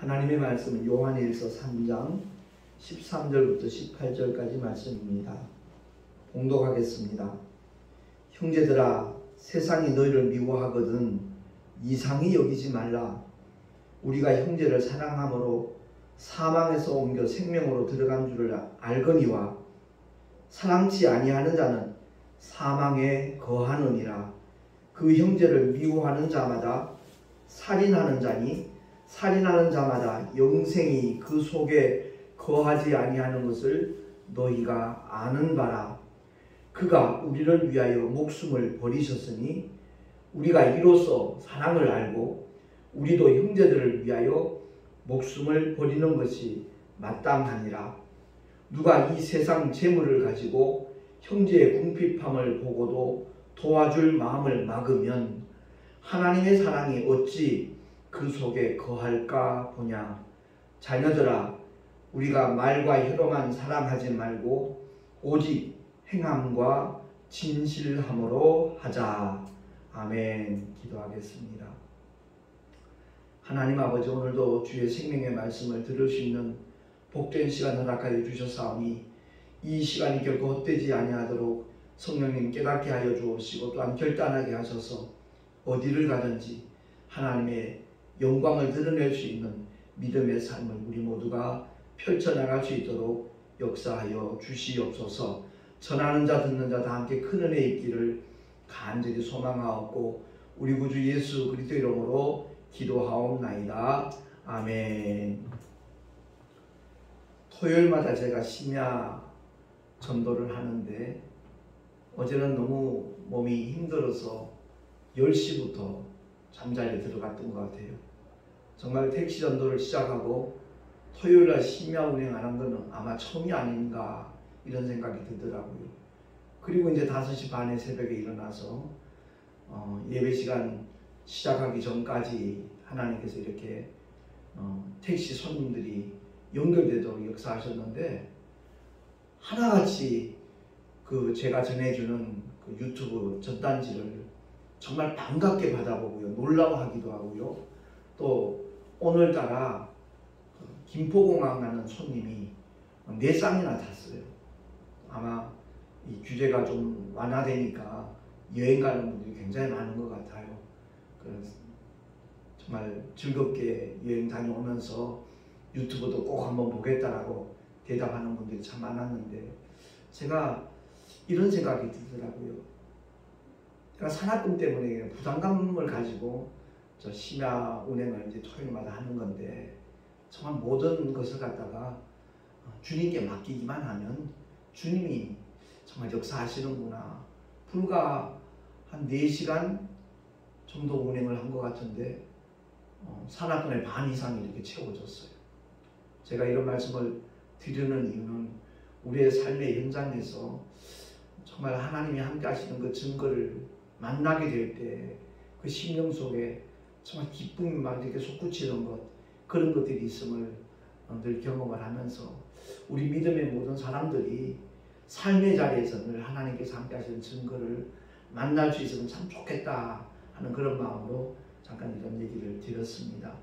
하나님의 말씀은 요한일서 3장 13절부터 18절까지 말씀입니다. 봉독하겠습니다. 형제들아, 세상이 너희를 미워하거든 이상히 여기지 말라. 우리가 형제를 사랑함으로 사망에서 옮겨 생명으로 들어간 줄을 알거니와 사랑치 아니하는 자는 사망에 거하느니라. 그 형제를 미워하는 자마다 살인하는 자니 살인하는 자마다 영생이 그 속에 거하지 아니하는 것을 너희가 아는 바라. 그가 우리를 위하여 목숨을 버리셨으니 우리가 이로써 사랑을 알고 우리도 형제들을 위하여 목숨을 버리는 것이 마땅하니라. 누가 이 세상 재물을 가지고 형제의 궁핍함을 보고도 도와줄 마음을 막으면 하나님의 사랑이 어찌 그 속에 거할까 보냐. 자녀들아, 우리가 말과 혀로만 사랑하지 말고 오직 행함과 진실함으로 하자. 아멘. 기도하겠습니다. 하나님 아버지, 오늘도 주의 생명의 말씀을 들을 수 있는 복된 시간 허락하여 주셨사오니 이 시간이 결코 헛되지 아니하도록 성령님 깨닫게 하여 주옵시고 또한 결단하게 하셔서 어디를 가든지 하나님의 영광을 드러낼 수 있는 믿음의 삶을 우리 모두가 펼쳐나갈 수 있도록 역사하여 주시옵소서. 전하는 자 듣는 자 다 함께 큰 은혜 있기를 간절히 소망하옵고 우리 구주 예수 그리스도 이름으로 기도하옵나이다. 아멘. 토요일마다 제가 심야 전도를 하는데 어제는 너무 몸이 힘들어서 10시부터 잠자리에 들어갔던 것 같아요. 정말 택시 전도를 시작하고 토요일날 심야 운행 안 한 거는 아마 처음이 아닌가 이런 생각이 들더라고요. 그리고 이제 5시 반에 새벽에 일어나서 예배 시간 시작하기 전까지 하나님께서 이렇게 택시 손님들이 연결되도록 역사하셨는데 하나같이 제가 전해주는 그 유튜브 전단지를 정말 반갑게 받아보고요. 놀라워하기도 하고요. 또 오늘따라 김포공항 가는 손님이 4쌍이나 탔어요. 아마 이 규제가 좀 완화되니까 여행 가는 분들이 굉장히 많은 것 같아요. 그래서 정말 즐겁게 여행 다녀오면서 유튜브도 꼭 한번 보겠다라고 대답하는 분들이 참 많았는데 제가 이런 생각이 들더라고요. 제가 산악금 때문에 부담감을 가지고 저 심야 운행을 이제 토요일마다 하는 건데 정말 모든 것을 갖다가 주님께 맡기기만 하면 주님이 정말 역사하시는구나. 불과 한 4시간 정도 운행을 한 것 같은데 산악금의 반 이상이 이렇게 채워졌어요. 제가 이런 말씀을 드리는 이유는 우리의 삶의 현장에서 정말 하나님이 함께 하시는 그 증거를 만나게 될 때 그 심령 속에 정말 기쁨이 막 이렇게 솟구치는 것, 그런 것들이 있음을 늘 경험을 하면서 우리 믿음의 모든 사람들이 삶의 자리에서 늘 하나님께서 함께 하시는 증거를 만날 수 있으면 참 좋겠다 하는 그런 마음으로 잠깐 이런 얘기를 드렸습니다.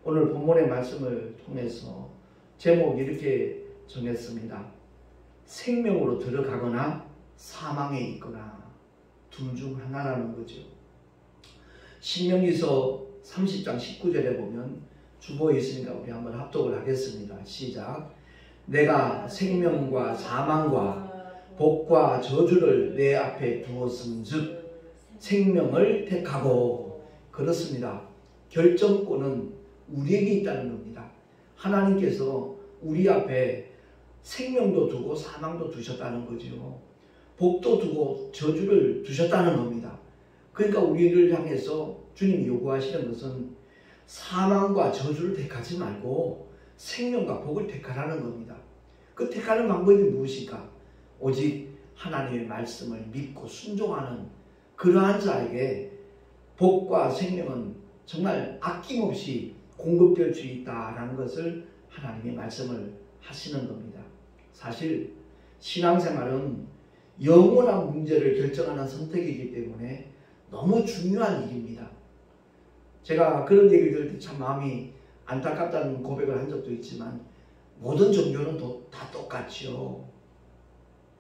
오늘 본문의 말씀을 통해서 제목이 이렇게 정했습니다. 생명으로 들어가거나 사망에 있거나 둘 중 하나라는 거죠. 신명기서 30장 19절에 보면 주보에 있으니까 우리 한번 합독을 하겠습니다. 시작. 내가 생명과 사망과 복과 저주를 내 앞에 두었음즉 생명을 택하고. 그렇습니다. 결정권은 우리에게 있다는 겁니다. 하나님께서 우리 앞에 생명도 두고 사망도 두셨다는 거죠. 복도 두고 저주를 두셨다는 겁니다. 그러니까 우리를 향해서 주님이 요구하시는 것은 사망과 저주를 택하지 말고 생명과 복을 택하라는 겁니다. 그 택하는 방법이 무엇일까? 오직 하나님의 말씀을 믿고 순종하는 그러한 자에게 복과 생명은 정말 아낌없이 공급될 수 있다라는 것을 하나님의 말씀을 하시는 겁니다. 사실 신앙생활은 영원한 문제를 결정하는 선택이기 때문에 너무 중요한 일입니다. 제가 그런 얘기를 들을 때 참 마음이 안타깝다는 고백을 한 적도 있지만 모든 종교는 다 똑같지요.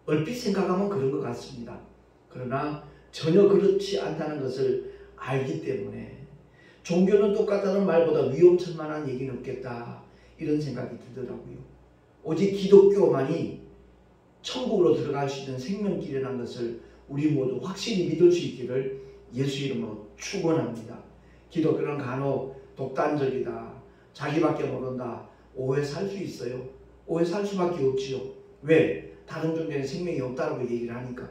얼핏 생각하면 그런 것 같습니다. 그러나 전혀 그렇지 않다는 것을 알기 때문에 종교는 똑같다는 말보다 위험천만한 얘기는 없겠다, 이런 생각이 들더라고요. 오직 기독교만이 천국으로 들어갈 수 있는 생명길이라는 것을 우리 모두 확실히 믿을 수 있기를 예수 이름으로 축원합니다. 기독교는 간혹 독단적이다, 자기밖에 모른다, 오해 살 수 있어요. 오해 살 수밖에 없지요. 왜? 다른 종교는 생명이 없다고 얘기를 하니까.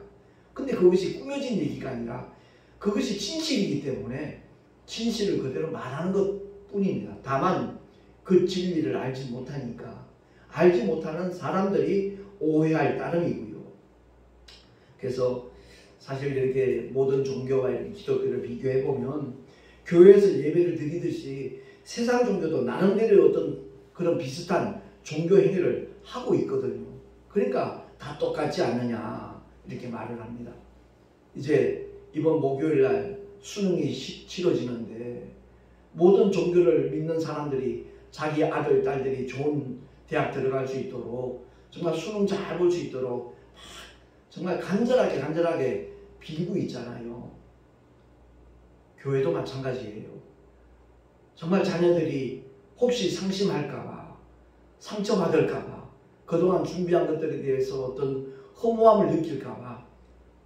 근데 그것이 꾸며진 얘기가 아니라 그것이 진실이기 때문에 진실을 그대로 말하는 것 뿐입니다. 다만 그 진리를 알지 못하니까, 알지 못하는 사람들이 오해할 따름이고요. 그래서 사실 이렇게 모든 종교와 이렇게 기독교를 비교해 보면 교회에서 예배를 드리듯이 세상 종교도 나름대로 어떤 그런 비슷한 종교 행위를 하고 있거든요. 그러니까 다 똑같지 않느냐, 이렇게 말을 합니다. 이제 이번 목요일 날 수능이 치러지는데 모든 종교를 믿는 사람들이 자기 아들, 딸들이 좋은 대학 들어갈 수 있도록, 정말 수능 잘 볼 수 있도록 정말 간절하게 빌고 있잖아요. 교회도 마찬가지예요. 정말 자녀들이 혹시 상심할까봐, 상처받을까봐, 그동안 준비한 것들에 대해서 어떤 허무함을 느낄까봐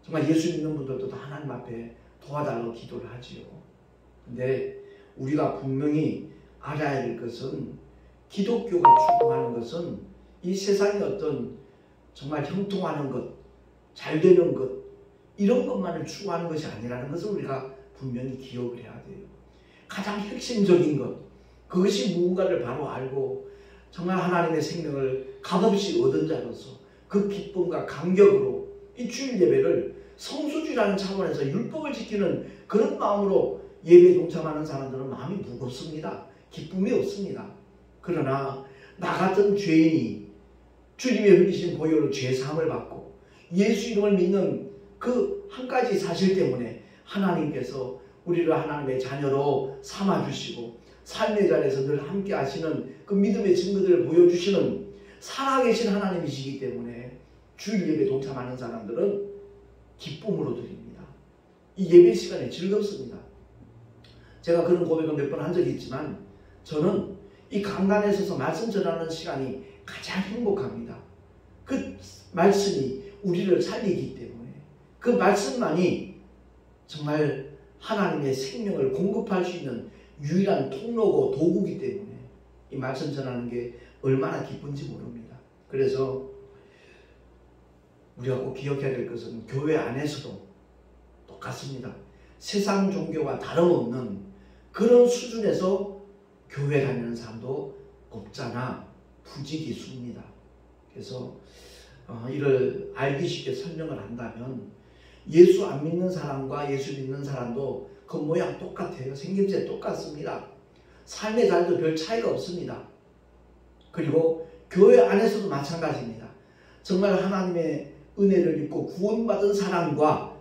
정말 예수 믿는 분들도 다 하나님 앞에 도와달라고 기도를 하지요. 근데 우리가 분명히 알아야 될 것은, 기독교가 추구하는 것은 이 세상의 어떤 정말 형통하는 것, 잘 되는 것, 이런 것만을 추구하는 것이 아니라는 것을 우리가 분명히 기억을 해야 돼요. 가장 핵심적인 것, 그것이 무언가를 바로 알고 정말 하나님의 생명을 값없이 얻은 자로서 그 기쁨과 감격으로 이 주일 예배를 성수주의라는 차원에서 율법을 지키는 그런 마음으로 예배에 동참하는 사람들은 마음이 무겁습니다. 기쁨이 없습니다. 그러나 나 같은 죄인이 주님의 흘리신 보혈로 죄사함을 받고 예수 이름을 믿는 그 한 가지 사실 때문에 하나님께서 우리를 하나님의 자녀로 삼아주시고 삶의 자리에서 늘 함께 하시는 그 믿음의 증거들을 보여주시는 살아계신 하나님이시기 때문에 주일 예배에 동참하는 사람들은 기쁨으로 드립니다. 이 예배 시간이 즐겁습니다. 제가 그런 고백을 몇 번 한 적이 있지만 저는 이 강단에 서서 말씀 전하는 시간이 가장 행복합니다. 그 말씀이 우리를 살리기 때문에, 그 말씀만이 정말 하나님의 생명을 공급할 수 있는 유일한 통로고 도구이기 때문에 이 말씀 전하는 게 얼마나 기쁜지 모릅니다. 그래서 우리가 꼭 기억해야 될 것은 교회 안에서도 똑같습니다. 세상 종교와 다름없는 그런 수준에서 교회 다니는 사람도 없잖아 부지기수입니다. 그래서 이를 알기 쉽게 설명을 한다면 예수 안 믿는 사람과 예수 믿는 사람도 겉모양 똑같아요. 생김새 똑같습니다. 삶의 자리도 별 차이가 없습니다. 그리고 교회 안에서도 마찬가지입니다. 정말 하나님의 은혜를 입고 구원받은 사람과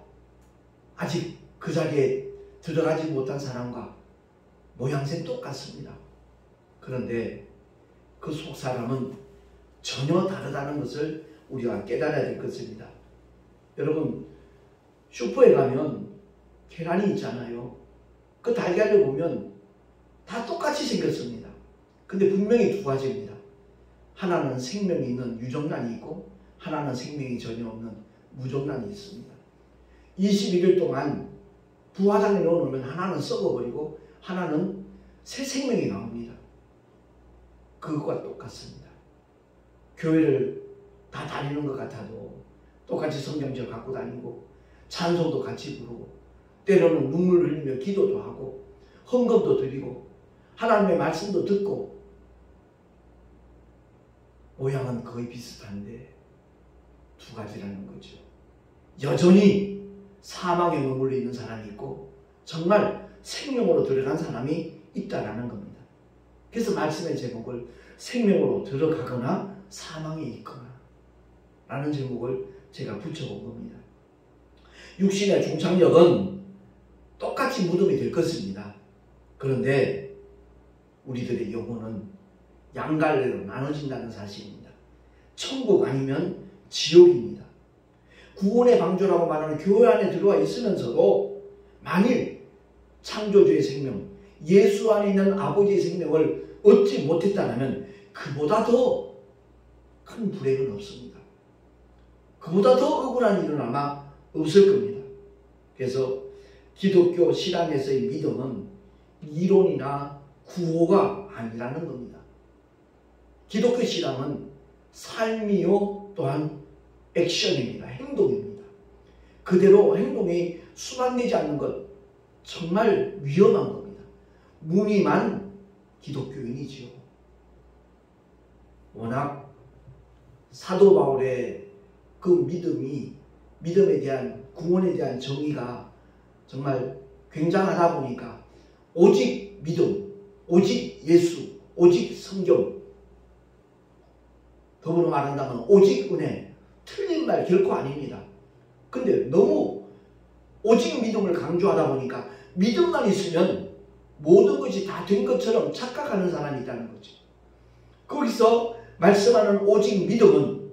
아직 그 자리에 들어가지 못한 사람과 모양새 똑같습니다. 그런데 그 속 사람은 전혀 다르다는 것을 우리가 깨달아야 될 것입니다. 여러분, 슈퍼에 가면 계란이 있잖아요. 그 달걀을 보면 다 똑같이 생겼습니다. 근데 분명히 두 가지입니다. 하나는 생명이 있는 유정란이 있고 하나는 생명이 전혀 없는 무정란이 있습니다. 21일 동안 부화장에 넣어놓으면 하나는 썩어버리고 하나는 새 생명이 나옵니다. 그것과 똑같습니다. 교회를 다 다니는 것 같아도 똑같이 성경책 갖고 다니고 찬송도 같이 부르고 때로는 눈물 흘리며 기도도 하고 헌금도 드리고 하나님의 말씀도 듣고 모양은 거의 비슷한데 두 가지라는 거죠. 여전히 사망에 머물러 있는 사람이 있고 정말 생명으로 들어간 사람이 있다라는 겁니다. 그래서 말씀의 제목을 생명으로 들어가거나 사망에 있거나 라는 제목을 제가 붙여본 겁니다. 육신의 종착역은 똑같이 무덤이 될 것입니다. 그런데 우리들의 영혼은 양갈래로 나눠진다는 사실입니다. 천국 아니면 지옥입니다. 구원의 방주라고 말하는 교회 안에 들어와 있으면서도 만일 창조주의 생명, 예수 안에 있는 아버지의 생명을 얻지 못했다면 그보다 더 큰 불행은 없습니다. 그보다 더 억울한 일은 아마 없을 겁니다. 그래서 기독교 신앙에서의 믿음은 이론이나 구호가 아니라는 겁니다. 기독교 신앙은 삶이요 또한 액션입니다. 행동입니다. 그대로 행동이 수반되지 않는 것 정말 위험한 겁니다. 무늬만 기독교인이지요. 워낙 사도 바울의 그 믿음에 대한 구원에 대한 정의가 정말 굉장하다 보니까 오직 믿음, 오직 예수, 오직 성경, 더불어 말한다면 오직 은혜, 틀린 말 결코 아닙니다. 근데 너무 오직 믿음을 강조하다 보니까 믿음만 있으면 모든 것이 다 된 것처럼 착각하는 사람이 있다는 거죠. 거기서 말씀하는 오직 믿음은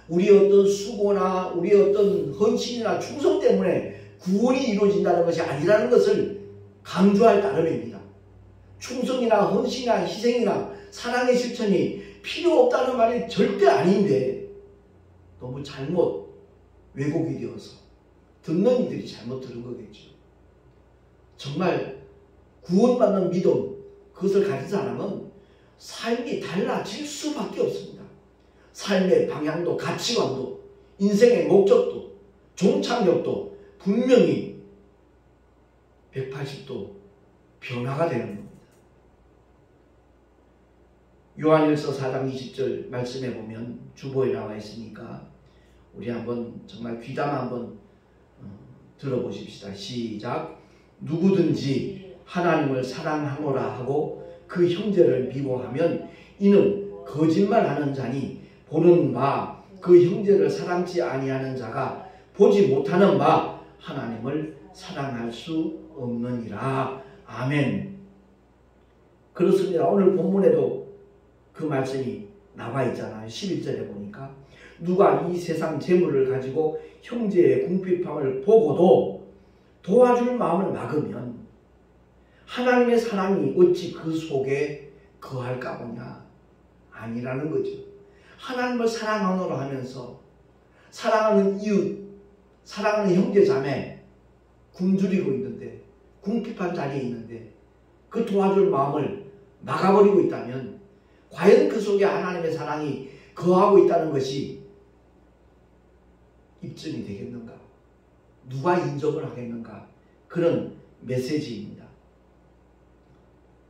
우리의 어떤 수고나 우리의 어떤 헌신이나 충성 때문에 구원이 이루어진다는 것이 아니라는 것을 강조할 따름입니다. 충성이나 헌신이나 희생이나 사랑의 실천이 필요 없다는 말이 절대 아닌데 너무 잘못 왜곡이 되어서 듣는 이들이 잘못 들은 거겠죠. 정말 구원받는 믿음, 그것을 가진 사람은 삶이 달라질 수밖에 없습니다. 삶의 방향도 가치관도 인생의 목적도 종착역도 분명히 180도 변화가 되는 겁니다. 요한일서 4장 20절 말씀해 보면 주보에 나와 있으니까 우리 한번 정말 귀담아 한번 들어보십시다. 시작. 누구든지 하나님을 사랑하노라 하고 그 형제를 미워하면 이는 거짓말하는 자니 보는 바 그 형제를 사랑지 아니하는 자가 보지 못하는 바 하나님을 사랑할 수 없느니라. 아멘. 그렇습니다. 오늘 본문에도 그 말씀이 나와 있잖아요. 11절에 보니까 누가 이 세상 재물을 가지고 형제의 궁핍함을 보고도 도와줄 마음을 막으면 하나님의 사랑이 어찌 그 속에 거할까 보냐. 아니라는 거죠. 하나님을 사랑하노라 하면서 사랑하는 이웃, 사랑하는 형제 자매 굶주리고 있는데 궁핍한 자리에 있는데 그 도와줄 마음을 막아버리고 있다면 과연 그 속에 하나님의 사랑이 거하고 있다는 것이 입증이 되겠는가? 누가 인정을 하겠는가? 그런 메시지입니다.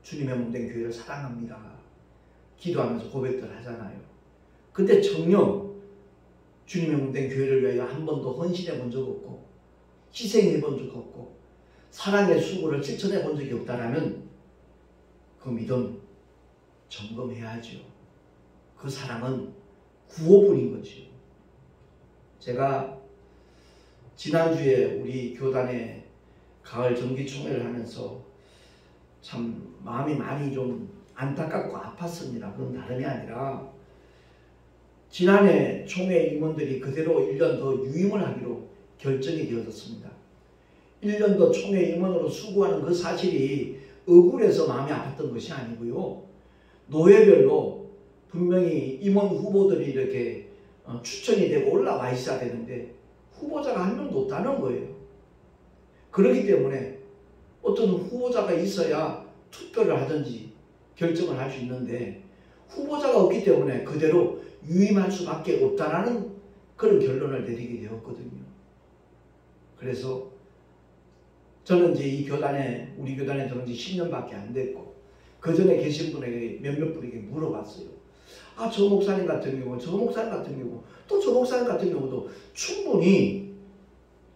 주님의 몸된 교회를 사랑합니다. 기도하면서 고백들 하잖아요. 근데 정녕 주님의 몸된 교회를 위하여 한 번도 헌신해 본 적 없고 희생해 본 적 없고 사랑의 수고를 실천해 본 적이 없다라면 그 믿음 점검해야죠. 그 사랑은 구호뿐인 거죠. 제가 지난주에 우리 교단의 가을 정기총회를 하면서 참 마음이 많이 좀 안타깝고 아팠습니다. 그건 다름이 아니라 지난해 총회 임원들이 그대로 1년 더 유임을 하기로 결정이 되어졌습니다. 1년 더 총회 임원으로 수고하는 그 사실이 억울해서 마음이 아팠던 것이 아니고요. 노회별로 분명히 임원 후보들이 이렇게 추천이 되고 올라와 있어야 되는데 후보자가 한 명도 없다는 거예요. 그렇기 때문에 어떤 후보자가 있어야 투표를 하든지 결정을 할 수 있는데 후보자가 없기 때문에 그대로 유임할 수밖에 없다라는 그런 결론을 내리게 되었거든요. 그래서 저는 이제 이 교단에, 우리 교단에 들어온 지 10년밖에 안 됐고 그 전에 계신 분에게 몇몇 분에게 물어봤어요. 아, 저 목사님 같은 경우, 저 목사님 같은 경우, 또 저 목사님 같은 경우도 충분히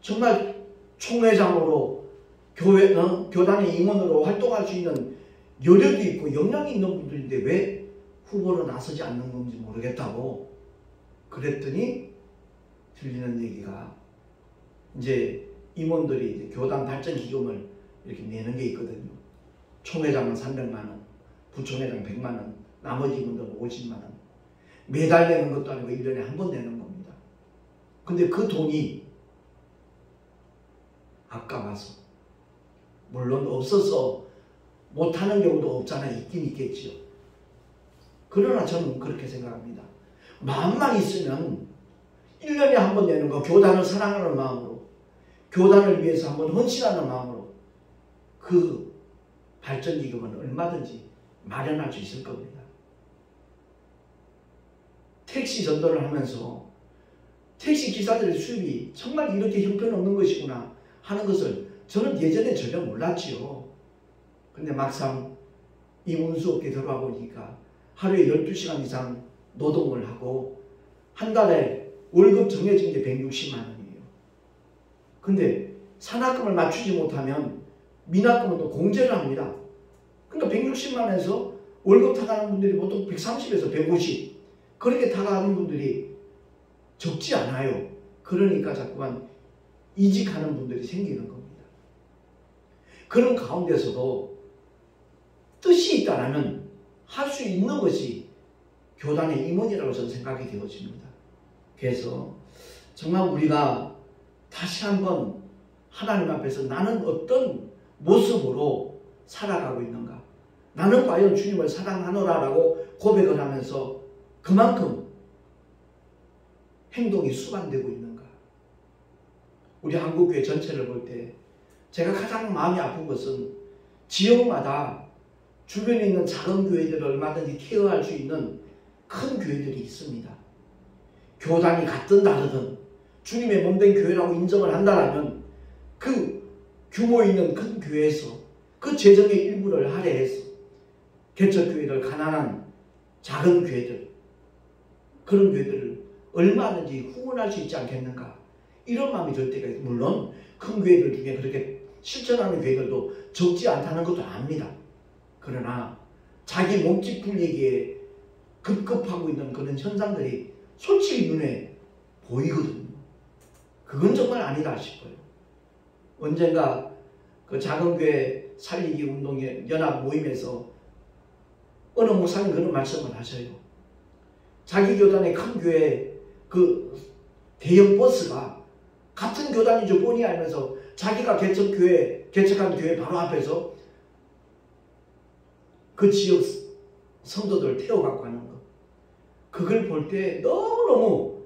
정말 총회장으로 교단의 임원으로 활동할 수 있는 여력이 있고 역량이 있는 분들인데 왜 후보로 나서지 않는 건지 모르겠다고 그랬더니 들리는 얘기가 이제 임원들이 이제 교단 발전 기금을 이렇게 내는 게 있거든요. 총회장은 300만 원, 구청회장 100만 원, 나머지 분들은 50만 원. 매달 내는 것도 아니고 1년에 한 번 내는 겁니다. 근데 그 돈이 아까워서, 물론 없어서 못하는 경우도 없잖아. 있긴 있겠지요. 그러나 저는 그렇게 생각합니다. 마음만 있으면 1년에 한 번 내는 거, 교단을 사랑하는 마음으로, 교단을 위해서 한번 헌신하는 마음으로 그 발전기금은 얼마든지 마련할 수 있을 겁니다. 택시 전도를 하면서 택시 기사들의 수입이 정말 이렇게 형편없는 것이구나 하는 것을 저는 예전에 전혀 몰랐지요. 근데 막상 이 운수업계에 들어와 보니까 하루에 12시간 이상 노동을 하고 한 달에 월급 정해진 게 160만 원이에요. 근데 산학금을 맞추지 못하면 미납금은 또 공제를 합니다. 그러니까 160만 원에서 월급 타가는 분들이 보통 130에서 150 그렇게 타가는 분들이 적지 않아요. 그러니까 자꾸만 이직하는 분들이 생기는 겁니다. 그런 가운데서도 뜻이 있다라면 할 수 있는 것이 교단의 임원이라고 저는 생각이 되어집니다. 그래서 정말 우리가 다시 한번 하나님 앞에서 나는 어떤 모습으로 살아가고 있는가, 나는 과연 주님을 사랑하노라 라고 고백을 하면서 그만큼 행동이 수반되고 있는가. 우리 한국교회 전체를 볼 때 제가 가장 마음이 아픈 것은 지역마다 주변에 있는 작은 교회들을 얼마든지 케어할 수 있는 큰 교회들이 있습니다. 교단이 같든 다르든 주님의 몸된 교회라고 인정을 한다면 그 규모 있는 큰 교회에서 그 재정의 일부를 할애해서 개척교회들, 가난한 작은 교회들, 그런 교회들을 얼마든지 후원할 수 있지 않겠는가, 이런 마음이 들 때가 있고, 물론 큰 교회들 중에 그렇게 실천하는 교회들도 적지 않다는 것도 압니다. 그러나 자기 몸집 불리기에 급급하고 있는 그런 현상들이 솔직히 눈에 보이거든요. 그건 정말 아니다 싶어요. 언젠가 그 작은 교회 살리기 운동의 연합 모임에서 어느 목사님 그런 말씀을 하셔요. 자기 교단의 큰 교회 그 대형 버스가 같은 교단이죠 뻔히 알면서 자기가 개척한 교회 바로 앞에서 그 지역 성도들을 태워갖고 가는 것, 그걸 볼 때 너무너무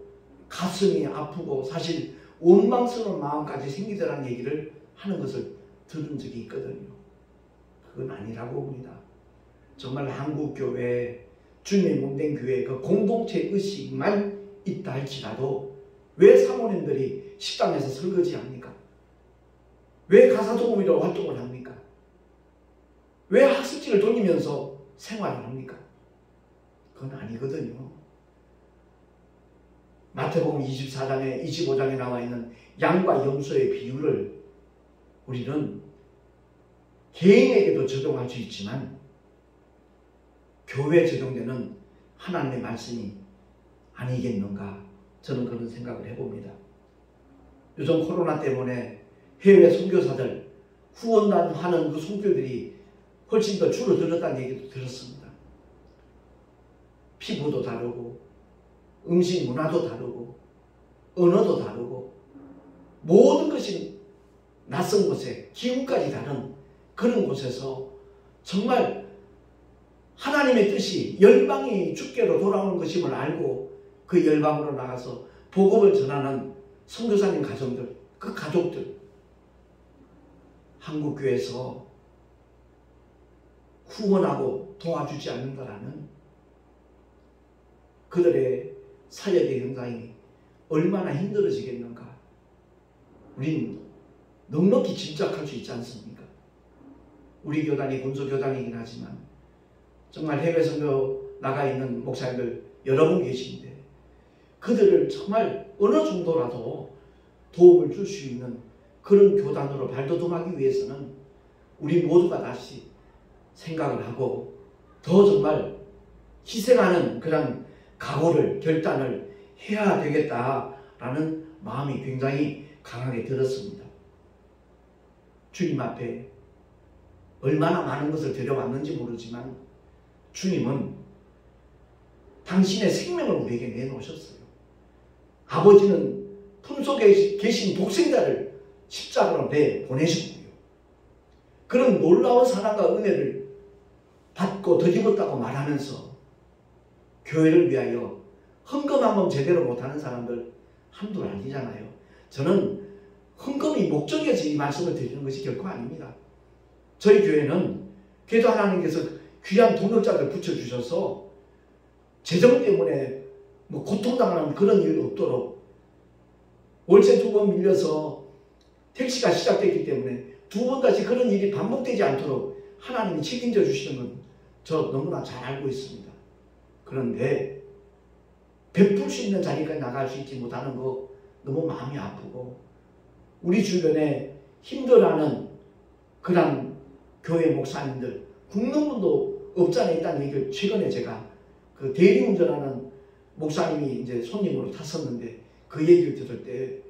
가슴이 아프고 사실 원망스러운 마음까지 생기더라는 얘기를 하는 것을 들은 적이 있거든요. 그건 아니라고 봅니다. 정말 한국교회, 주님의 몸된 교회 그 공동체 의식만 있다 할지라도 왜 사모님들이 식당에서 설거지 합니까? 왜 가사도우미로 활동을 합니까? 왜 학습지를 돌리면서 생활을 합니까? 그건 아니거든요. 마태복음 24장에 25장에 나와 있는 양과 염소의 비유를 우리는 개인에게도 적용할 수 있지만 교회에 적용되는 하나님의 말씀이 아니겠는가, 저는 그런 생각을 해봅니다. 요즘 코로나 때문에 해외 선교사들 후원하는 그 선교들이 훨씬 더 줄어들었다는 얘기도 들었습니다. 피부도 다르고 음식 문화도 다르고 언어도 다르고 모든 것이 낯선 곳에 기후까지 다른 그런 곳에서 정말 하나님의 뜻이 열방이 주께로 돌아오는 것임을 알고 그 열방으로 나가서 복음을 전하는 선교사님 가정들, 그 가족들, 한국교회에서 후원하고 도와주지 않는다라는 그들의 사역의 현장이 얼마나 힘들어지겠는가. 우린 넉넉히 짐작할 수 있지 않습니까? 우리 교단이 군소교단이긴 하지만 정말 해외 선교 나가 있는 목사님들 여러 분 계신데 그들을 정말 어느 정도라도 도움을 줄 수 있는 그런 교단으로 발돋움하기 위해서는 우리 모두가 다시 생각을 하고 더 정말 희생하는 그런 각오를, 결단을 해야 되겠다라는 마음이 굉장히 강하게 들었습니다. 주님 앞에 얼마나 많은 것을 데려왔는지 모르지만 주님은 당신의 생명을 우리에게 내놓으셨어요. 아버지는 품속에 계신 독생자를 십자가로 내보내셨고요. 그런 놀라운 사랑과 은혜를 받고 덧입었다고 말하면서 교회를 위하여 헌금 한 번 제대로 못하는 사람들 한둘 아니잖아요. 저는 헌금이 목적이어서 이 말씀을 드리는 것이 결코 아닙니다. 저희 교회는 그래도 하나님께서 귀한 동역자들 붙여주셔서 재정 때문에 고통당하는 그런 일이 없도록 월세 2번 밀려서 택시가 시작됐기 때문에 2번 다시 그런 일이 반복되지 않도록 하나님이 책임져 주시는 건 저 너무나 잘 알고 있습니다. 그런데 베풀 수 있는 자리까지 나갈 수 있지 못하는 거 너무 마음이 아프고, 우리 주변에 힘들어하는 그런 교회 목사님들 굶는 분도 없잖아요. 있다는 얘기를 최근에 제가 그 대리운전하는 목사님이 이제 손님으로 탔었는데 그 얘기를 들을 때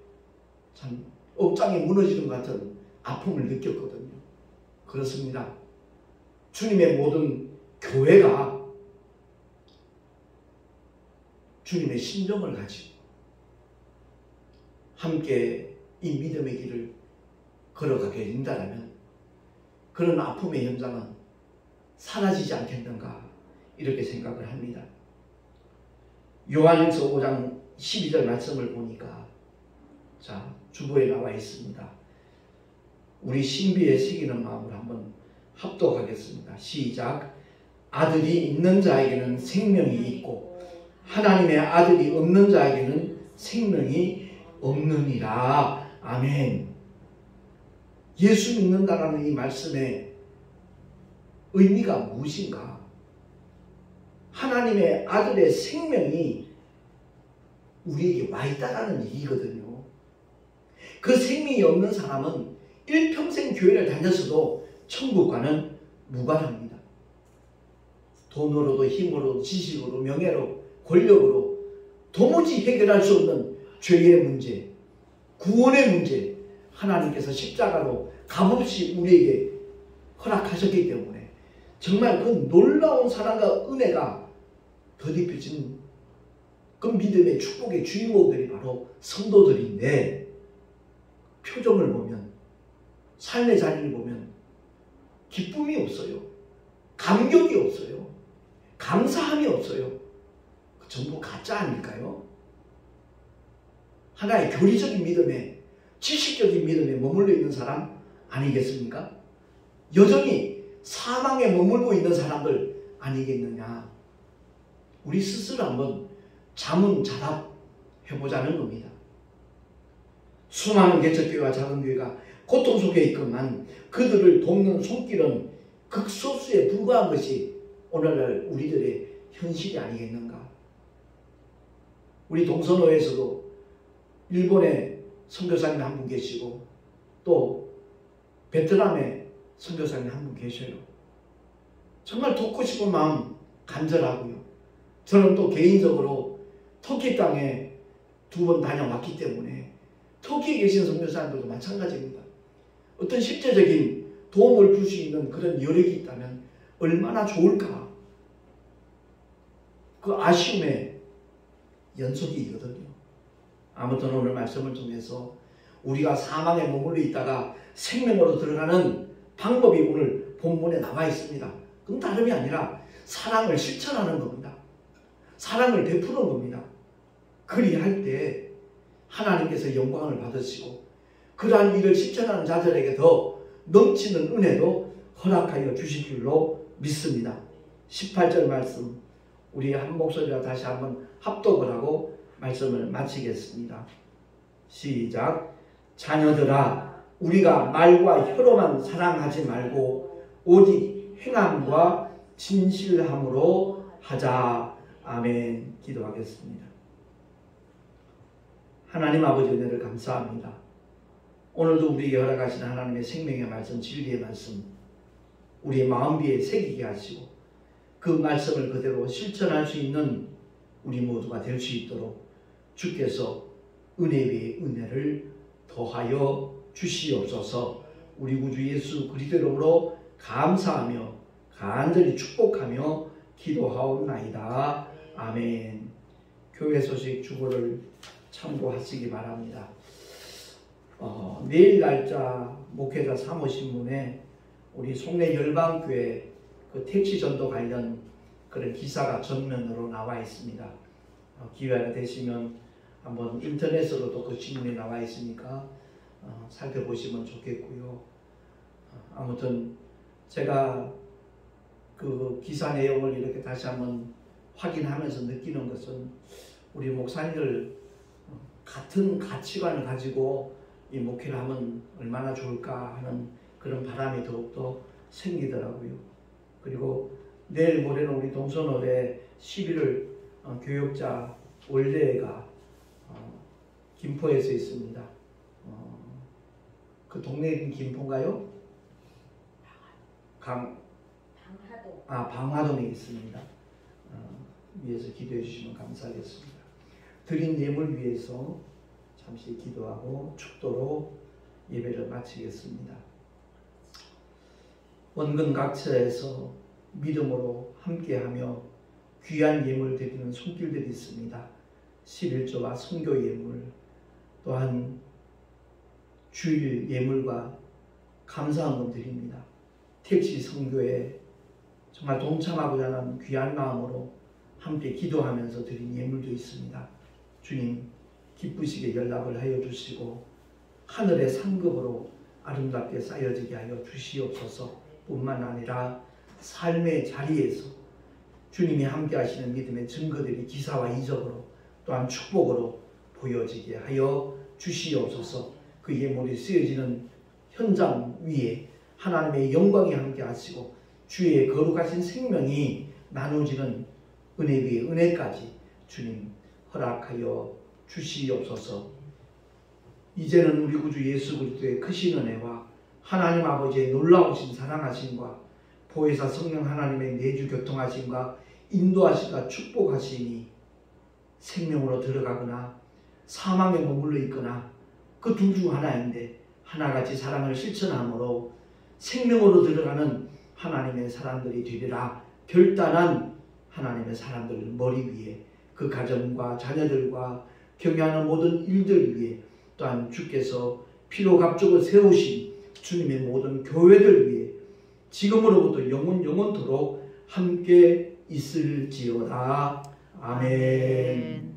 참 억장이 무너지는 것 같은 아픔을 느꼈거든요. 그렇습니다. 주님의 모든 교회가 주님의 심정을 가지고 함께 이 믿음의 길을 걸어가게 된다면 그런 아픔의 현장은 사라지지 않겠는가 이렇게 생각을 합니다. 요한일서 5장 12절 말씀을 보니까 자 주보에 나와 있습니다. 우리 신비에 새기는 마음으로 한번 합독하겠습니다. 시작. 아들이 있는 자에게는 생명이 있고 하나님의 아들이 없는 자에게는 생명이 없느니라. 아멘. 예수 믿는다라는 이 말씀의 의미가 무엇인가? 하나님의 아들의 생명이 우리에게 와 있다라는 얘기거든요. 그 생명이 없는 사람은 일평생 교회를 다녔어도 천국과는 무관합니다. 돈으로도 힘으로도 지식으로 명예로 권력으로 도무지 해결할 수 없는 죄의 문제, 구원의 문제, 하나님께서 십자가로 값없이 우리에게 허락하셨기 때문에 정말 그 놀라운 사랑과 은혜가 덧입혀진 그 믿음의 축복의 주인공들이 바로 성도들인데, 표정을 보면, 삶의 자리를 보면 기쁨이 없어요. 감격이 없어요. 감사함이 없어요. 전부 가짜 아닐까요? 하나의 교리적인 믿음에, 지식적인 믿음에 머물러 있는 사람 아니겠습니까? 여전히 사망에 머물고 있는 사람들 아니겠느냐? 우리 스스로 한번 자문자답해보자는 겁니다. 수많은 개척교회와 작은 교회가 고통 속에 있건만 그들을 돕는 손길은 극소수에 불과한 것이 오늘날 우리들의 현실이 아니겠는가? 우리 동서노에서도 일본에 선교사님 한 분 계시고 또 베트남에 선교사님 한 분 계셔요. 정말 돕고 싶은 마음 간절하고요. 저는 또 개인적으로 터키 땅에 2번 다녀왔기 때문에 터키에 계신 선교사님들도 마찬가지입니다. 어떤 실제적인 도움을 줄 수 있는 그런 여력이 있다면 얼마나 좋을까? 그 아쉬움의 연속이거든요. 아무튼 오늘 말씀을 통해서 우리가 사망에 머물러 있다가 생명으로 들어가는 방법이 오늘 본문에 나와 있습니다. 그건 다름이 아니라 사랑을 실천하는 겁니다. 사랑을 베푸는 겁니다. 그리할 때 하나님께서 영광을 받으시고 그러한 일을 실천하는 자들에게 더 넘치는 은혜도 허락하여 주실 줄로 믿습니다. 18절 말씀 우리 한 목소리로 다시 한번 합독을 하고 말씀을 마치겠습니다. 시작. 자녀들아 우리가 말과 혀로만 사랑하지 말고 오직 행함과 진실함으로 하자. 아멘. 기도하겠습니다. 하나님 아버지 은혜를 감사합니다. 오늘도 우리에게 허락하신 하나님의 생명의 말씀, 진리의 말씀 우리의 마음비에 새기게 하시고 그 말씀을 그대로 실천할 수 있는 우리 모두가 될 수 있도록 주께서 은혜 위에 은혜를 더하여 주시옵소서. 우리 구주 예수 그리스도 이름으로 감사하며 간절히 축복하며 기도하옵나이다. 아멘. 교회 소식 주보를 참고하시기 바랍니다. 내일 날짜 목회자 사모신문에 우리 송내 열방교회 그 택시 전도 관련 그런 기사가 전면으로 나와 있습니다. 기회가 되시면 한번 인터넷으로도 그 신문이 나와 있으니까 살펴보시면 좋겠고요. 아무튼 제가 그 기사 내용을 이렇게 다시 한번 확인하면서 느끼는 것은 우리 목사님들 같은 가치관을 가지고 이 목회를 하면 얼마나 좋을까 하는 그런 바람이 더욱더 생기더라고요. 그리고 내일 모레는 우리 동서노래 11월 교역자 원래가 김포에서 있습니다. 그 동네 김포인가요? 방화동에 있습니다. 위해서 기도해 주시면 감사하겠습니다. 드린 예물 위해서 잠시 기도하고 축도로 예배를 마치겠습니다. 원근 각처에서 믿음으로 함께하며 귀한 예물 드리는 손길들이 있습니다. 11조와 선교 예물, 또한 주일 예물과 감사헌금 드립니다. 택시 선교에 정말 동참하고자 하는 귀한 마음으로 함께 기도하면서 드린 예물도 있습니다. 주님 기쁘시게 연락을 하여 주시고 하늘의 상급으로 아름답게 쌓여지게 하여 주시옵소서. 뿐만 아니라 삶의 자리에서 주님이 함께 하시는 믿음의 증거들이 기사와 이적으로 또한 축복으로 보여지게 하여 주시옵소서. 그 예물이 쓰여지는 현장 위에 하나님의 영광이 함께 하시고 주의 거룩하신 생명이 나누어지는 은혜 위에 은혜까지 주님 허락하여 주시옵소서. 이제는 우리 구주 예수 그리스도의 크신 은혜와 하나님 아버지의 놀라우신 사랑하심과 보혜사 성령 하나님의 내주 교통하심과 인도하심과 축복하심이 생명으로 들어가거나 사망에 머물러 있거나 그 둘 중 하나인데 하나같이 사랑을 실천함으로 생명으로 들어가는 하나님의 사람들이 되리라. 결단한 하나님의 사람들 머리 위에 그 가정과 자녀들과 경영하는 모든 일들 위에 또한 주께서 피로 갑주고 세우신 주님의 모든 교회들 위해 지금으로부터 영원토록 함께 있을지어다. 아멘.